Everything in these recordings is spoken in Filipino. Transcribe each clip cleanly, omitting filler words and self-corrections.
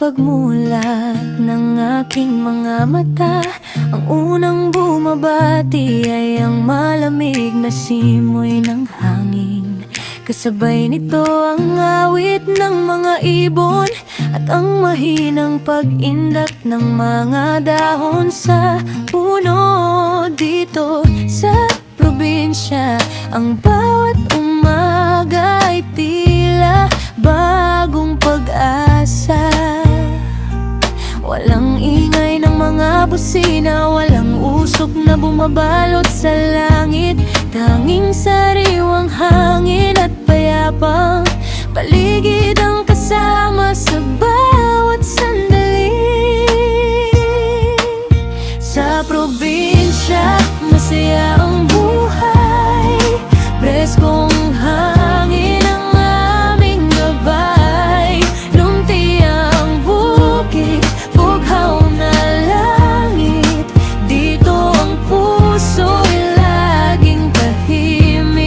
pagmulat ng aking mga mata, ang unang bumabati ay ang malamig na simoy ng hangin. Kasabay nito ang awit ng mga ibon at ang mahinang pag-indak ng mga dahon sa puno. Dito sa probinsya, ang bawat umaga ay tila bagong pag-asa. Walang ingay ng mga busina, walang usok na bumabalot sa langit. Tanging sariwang hangin at payapang paligid ang kasama sa bawat sandali. Sa probinsya, masaya ang buhay, preskong hangin ang aming gabay. Lumpia ang bukid, bughaw na langit. Dito ang puso ay laging tahimik.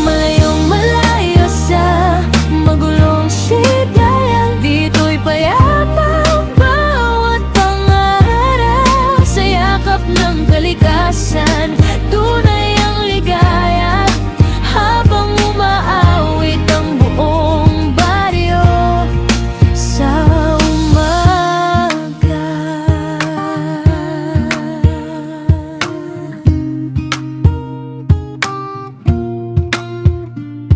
Malayong malayo sa magulong sigayan, dito'y payapa ang bawat pangarap. Sa yakap ng kalikasan, tunay ang ligaya habang umaawit ang buong baryo sa umaga.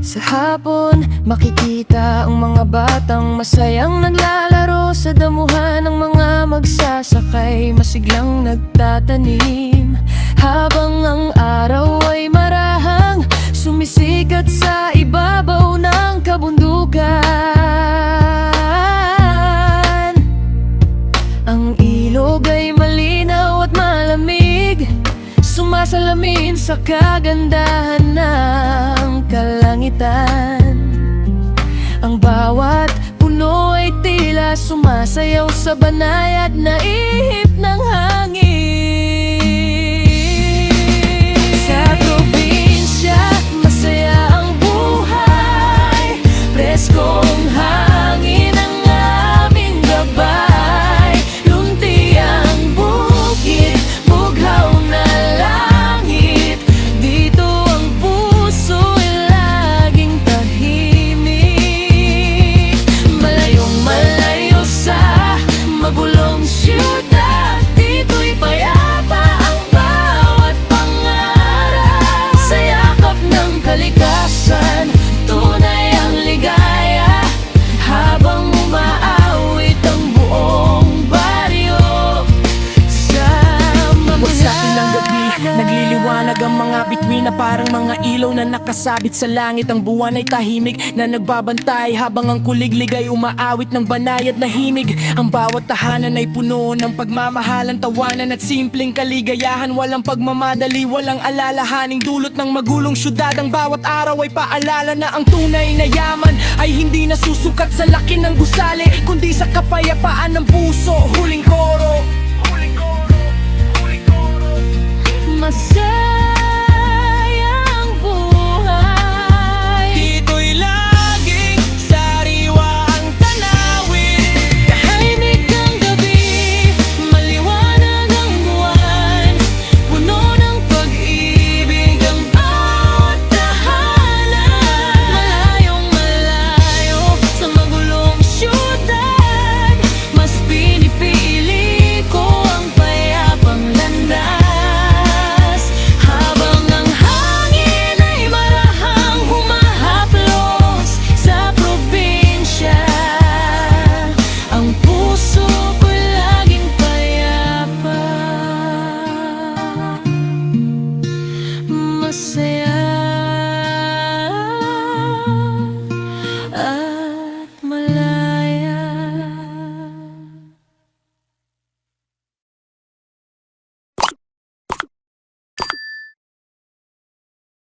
Sa hapon, makikita ang mga batang masayang naglalaro sa damuhan ng mga magsasakay, masiglang nagtatanim. Habang ang araw ay marahang sumisikat sa ibabaw ng kabundukan. Ang ilog ay malinaw at malamig, sumasalamin sa kagandahan ng kalangitan. Ang bawat puno ay tila sumasayaw sa banayad na ihip ng hangin. Sa probinsya, masaya ang buhay, preskong hangin ang aming gabay. Lunti ang bukid, bughaw na langit. Dito ang puso ay laging tahimik. Malayong malayo sa magulong siyudad, dito'y payapa ang bawat pangarap. Sa yakap ng kalikasan, tunay ang ligaya habang umaawit ang buong baryo sa Sa ilang gabi, nagliliwanag ang mga bituin na parang mga ilaw na nakasabit sa langit. Ang buwan ay tahimik na nagbabantay habang ang kuliglig ay umaawit ng banayad na himig. Ang bawat tahanan ay puno ng pagmamahalan, tawanan at simpleng kaligayahan. Walang pagmamadali, walang alalahaning dulot ng magulong syudad. Ang bawat araw ay paalala na ang tunay na yaman ay hindi nasusukat sa laki ng gusali, kundi sa kapayapaan ng puso. Huling koro,